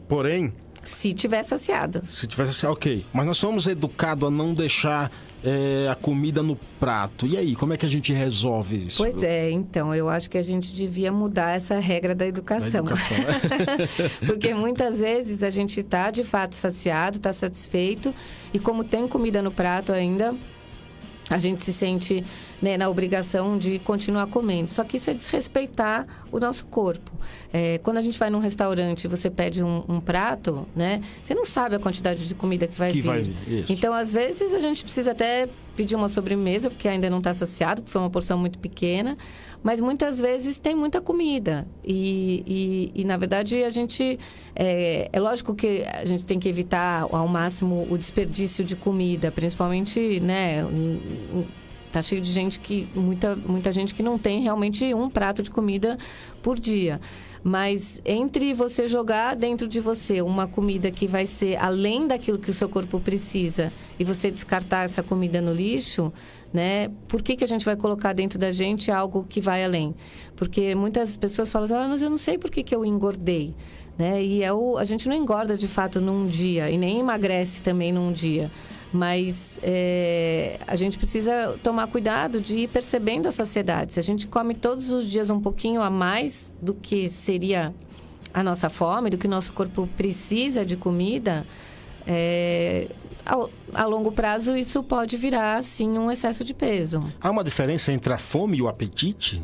Porém... Se tiver saciado. Ok. Mas nós somos educados a não deixar a comida no prato. E aí, como é que a gente resolve isso? Pois então, eu acho que a gente devia mudar essa regra da educação. Porque muitas vezes a gente está de fato saciado, está satisfeito, e como tem comida no prato ainda, a gente se sente, né, na obrigação de continuar comendo. Só que isso é desrespeitar o nosso corpo. Quando a gente vai num restaurante e você pede um prato, né, você não sabe a quantidade de comida que vai vir. Então, às vezes, a gente precisa até pedir uma sobremesa, porque ainda não está saciado, porque foi uma porção muito pequena. Mas, muitas vezes, tem muita comida. E na verdade, a gente... É lógico que a gente tem que evitar ao máximo o desperdício de comida, principalmente, né... Tá cheio de gente muita gente que não tem realmente um prato de comida por dia. Mas entre você jogar dentro de você uma comida que vai ser além daquilo que o seu corpo precisa e você descartar essa comida no lixo, né? Por que a gente vai colocar dentro da gente algo que vai além? Porque muitas pessoas falam assim, mas eu não sei por que eu engordei. Né? E a gente não engorda de fato num dia e nem emagrece também num dia. Mas a gente precisa tomar cuidado de ir percebendo a saciedade. Se a gente come todos os dias um pouquinho a mais do que seria a nossa fome, do que o nosso corpo precisa de comida, a longo prazo isso pode virar, sim, um excesso de peso. Há uma diferença entre a fome e o apetite?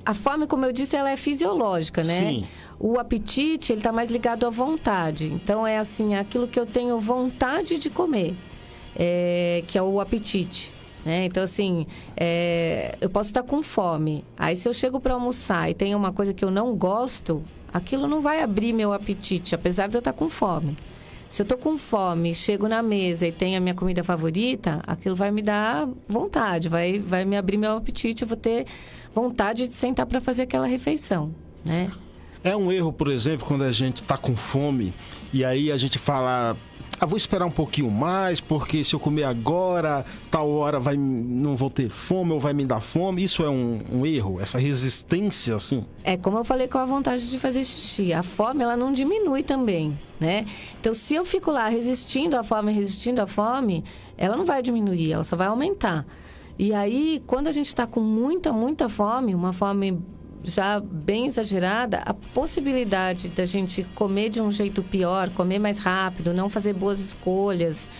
A fome, como eu disse, ela é fisiológica, né? Sim. O apetite, ele tá mais ligado à vontade. Então, é assim, aquilo que eu tenho vontade de comer, que é o apetite, né? Então, assim, eu posso estar com fome. Aí, se eu chego para almoçar e tem uma coisa que eu não gosto, aquilo não vai abrir meu apetite, apesar de eu estar com fome. Se eu estou com fome, chego na mesa e tenho a minha comida favorita, aquilo vai me dar vontade, vai me abrir meu apetite, eu vou ter vontade de sentar para fazer aquela refeição, né? É um erro, por exemplo, quando a gente tá com fome e aí a gente fala... vou esperar um pouquinho mais, porque se eu comer agora, tal hora não vou ter fome ou vai me dar fome. Isso é um erro, essa resistência, assim? É como eu falei com a vontade de fazer xixi. A fome, ela não diminui também, né? Então, se eu fico lá resistindo à fome, ela não vai diminuir, ela só vai aumentar. E aí, quando a gente está com muita, muita fome, uma fome já bem exagerada, a possibilidade da gente comer de um jeito pior, comer mais rápido, não fazer boas escolhas,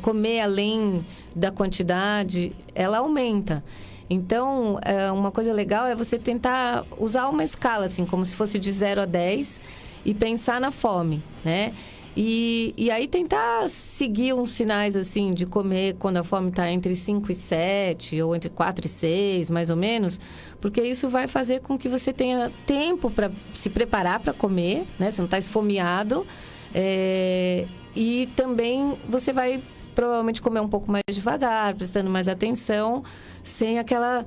comer além da quantidade, ela aumenta. Então, uma coisa legal é você tentar usar uma escala, assim, como se fosse de 0 a 10 e pensar na fome, né? E aí tentar seguir uns sinais, assim, de comer quando a fome está entre 5 e 7, ou entre 4 e 6, mais ou menos, porque isso vai fazer com que você tenha tempo para se preparar para comer, né? Você não está esfomeado. E também você vai provavelmente comer um pouco mais devagar, prestando mais atenção, sem aquela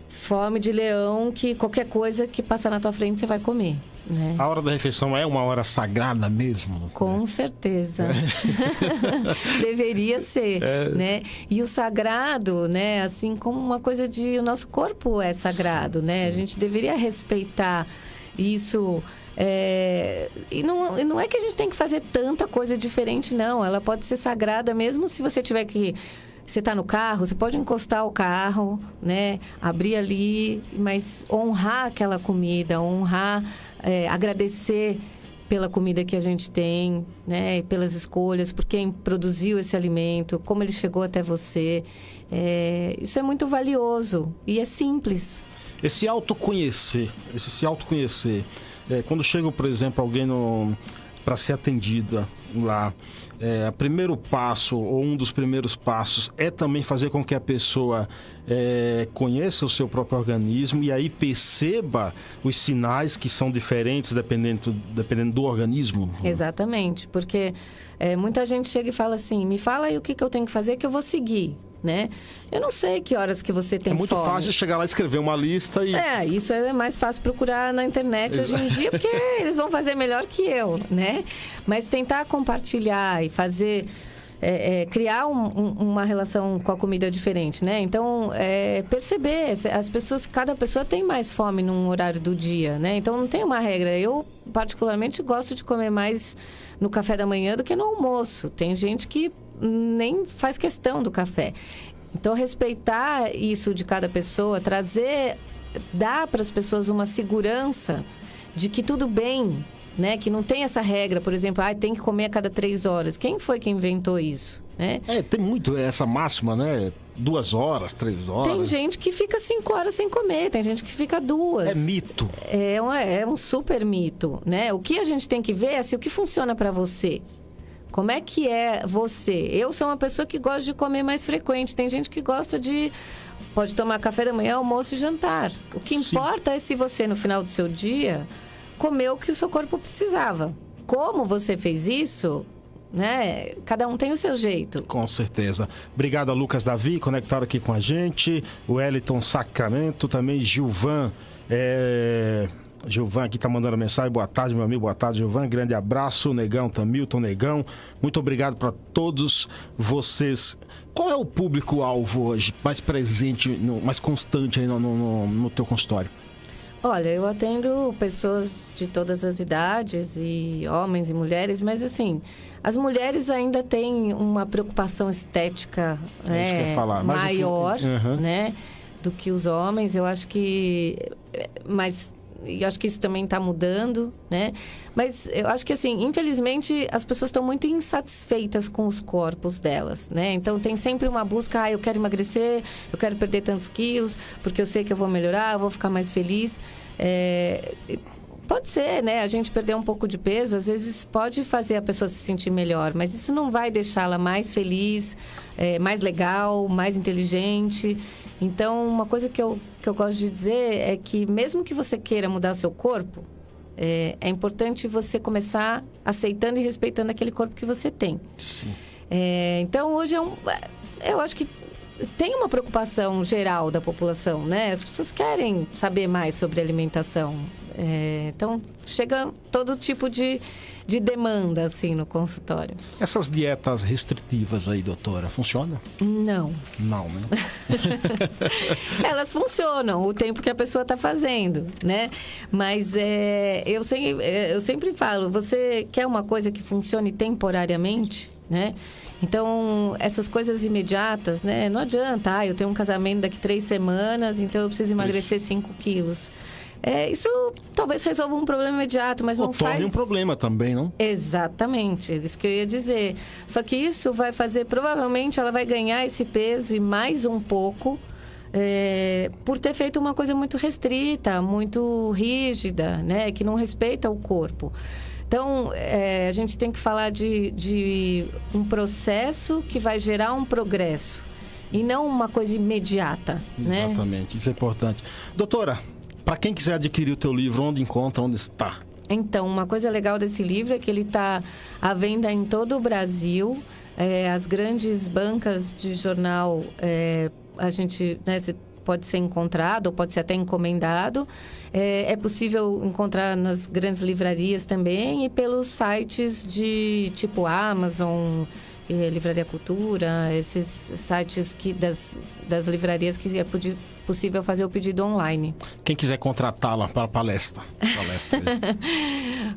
fome de leão que qualquer coisa que passar na tua frente você vai comer, né? A hora da refeição é uma hora sagrada mesmo? Com certeza. Deveria ser, né? E o sagrado, né? Assim como uma coisa de... O nosso corpo é sagrado, né? Sim. A gente deveria respeitar isso. E não é que a gente tem que fazer tanta coisa diferente, não. Ela pode ser sagrada mesmo se você tiver que... Você está no carro, você pode encostar o carro, né? Abrir ali, mas honrar aquela comida, honrar, agradecer pela comida que a gente tem, né? Pelas escolhas, por quem produziu esse alimento, como ele chegou até você. Isso é muito valioso e é simples. Esse se autoconhecer, quando chega, por exemplo, alguém para ser atendida lá, o primeiro passo, ou um dos primeiros passos, é também fazer com que a pessoa conheça o seu próprio organismo e aí perceba os sinais que são diferentes dependendo do organismo. Exatamente, porque muita gente chega e fala assim, me fala aí o que eu tenho que fazer que eu vou seguir, né? Eu não sei que horas que você tem fome. É muito fácil chegar lá e escrever uma lista e... isso é mais fácil procurar na internet hoje em dia, porque eles vão fazer melhor que eu, né? Mas tentar compartilhar e fazer... criar uma relação com a comida diferente, né? Então, perceber, cada pessoa tem mais fome num horário do dia, né? Então, não tem uma regra. Eu, particularmente, gosto de comer mais no café da manhã do que no almoço. Tem gente que nem faz questão do café. Então, respeitar isso de cada pessoa, dar para as pessoas uma segurança de que tudo bem, né? Que não tem essa regra, por exemplo, tem que comer a cada 3 horas. Quem foi que inventou isso, né? Tem muito essa máxima, né? 2 horas, 3 horas. Tem gente que fica 5 horas sem comer, tem gente que fica 2. É mito. É um super mito, né? O que a gente tem que ver é assim, o que funciona para você. Como é que é você? Eu sou uma pessoa que gosta de comer mais frequente. Tem gente que gosta pode tomar café da manhã, almoço e jantar. O que importa é se você, no final do seu dia, comeu o que o seu corpo precisava. Como você fez isso, né? Cada um tem o seu jeito. Com certeza. Obrigado a Lucas Davi, conectado aqui com a gente. O Wellington Sacramento, também Gilvan. Gilvan aqui tá mandando mensagem. Boa tarde, meu amigo. Boa tarde, Gilvan. Grande abraço. Negão, Tamilton, Negão. Muito obrigado para todos vocês. Qual é o público-alvo hoje mais presente, mais constante aí no teu consultório? Olha, eu atendo pessoas de todas as idades, e homens e mulheres, mas assim, as mulheres ainda têm uma preocupação estética, né, isso que eu ia falar. Maior, né, do que os homens. Eu acho que... Mas e acho que isso também está mudando, né? Mas eu acho que, assim, infelizmente, as pessoas estão muito insatisfeitas com os corpos delas, né? Então, tem sempre uma busca, eu quero emagrecer, eu quero perder tantos quilos, porque eu sei que eu vou melhorar, eu vou ficar mais feliz. Pode ser, né? A gente perder um pouco de peso, às vezes pode fazer a pessoa se sentir melhor, mas isso não vai deixá-la mais feliz, mais legal, mais inteligente. Então, uma coisa que eu gosto de dizer é que mesmo que você queira mudar seu corpo, é importante você começar aceitando e respeitando aquele corpo que você tem. Sim. Então, hoje eu acho que tem uma preocupação geral da população, né? As pessoas querem saber mais sobre alimentação. Então, chega todo tipo de demanda, assim, no consultório. Essas dietas restritivas aí, doutora, funcionam? Não. Não, né? Elas funcionam o tempo que a pessoa está fazendo, né? Mas eu sempre falo, você quer uma coisa que funcione temporariamente, né? Então, essas coisas imediatas, né? Não adianta, eu tenho um casamento daqui 3 semanas, então eu preciso emagrecer 5 quilos. Isso talvez resolva um problema imediato, mas não faz... torne um problema também, não? Exatamente, isso que eu ia dizer. Só que isso vai fazer, provavelmente, ela vai ganhar esse peso e mais um pouco, por ter feito uma coisa muito restrita, muito rígida, né? Que não respeita o corpo. Então, a gente tem que falar de um processo que vai gerar um progresso e não uma coisa imediata, né? Exatamente, isso é importante. Doutora, para quem quiser adquirir o teu livro, onde encontra, onde está? Então, uma coisa legal desse livro é que ele está à venda em todo o Brasil. As grandes bancas de jornal, a gente... Né, pode ser encontrado ou pode ser até encomendado. É possível encontrar nas grandes livrarias também e pelos sites de tipo Amazon, Livraria Cultura, esses sites das livrarias que é possível fazer o pedido online. Quem quiser contratá-la para palestra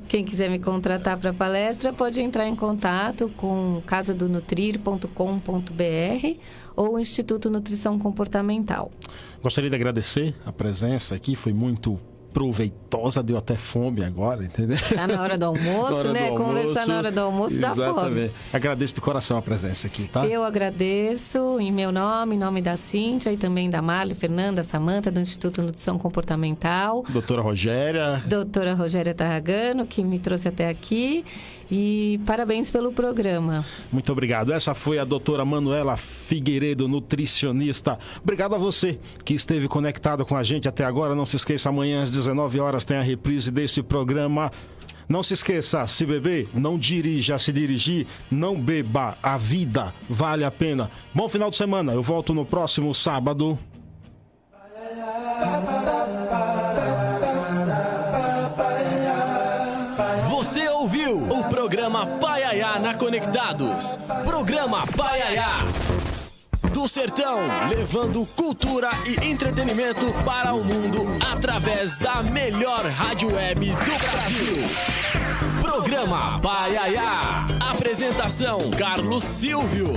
Quem quiser me contratar para palestra pode entrar em contato com casadonutrir.com.br ou o Instituto Nutrição Comportamental. Gostaria de agradecer a presença aqui, foi muito proveitosa, deu até fome agora, entendeu? Tá na hora do almoço, né? Conversar na hora do almoço dá fome. Exatamente. Agradeço de coração a presença aqui, tá? Eu agradeço em meu nome, em nome da Cíntia e também da Marli, Fernanda, Samanta, do Instituto Nutrição Comportamental. Doutora Rogéria Tarragano, que me trouxe até aqui. E parabéns pelo programa. Muito obrigado. Essa foi a doutora Manuela Figueiredo, nutricionista. Obrigado a você que esteve conectado com a gente até agora. Não se esqueça, amanhã às 19 horas tem a reprise desse programa. Não se esqueça, se beber, não dirija. Se dirigir, não beba. A vida vale a pena. Bom final de semana. Eu volto no próximo sábado. Você ouviu o programa Paiaiá na Conectados. Programa Paiaiá. Do sertão, levando cultura e entretenimento para o mundo através da melhor rádio web do Brasil. Programa Paiaiá. Apresentação: Carlos Silvio.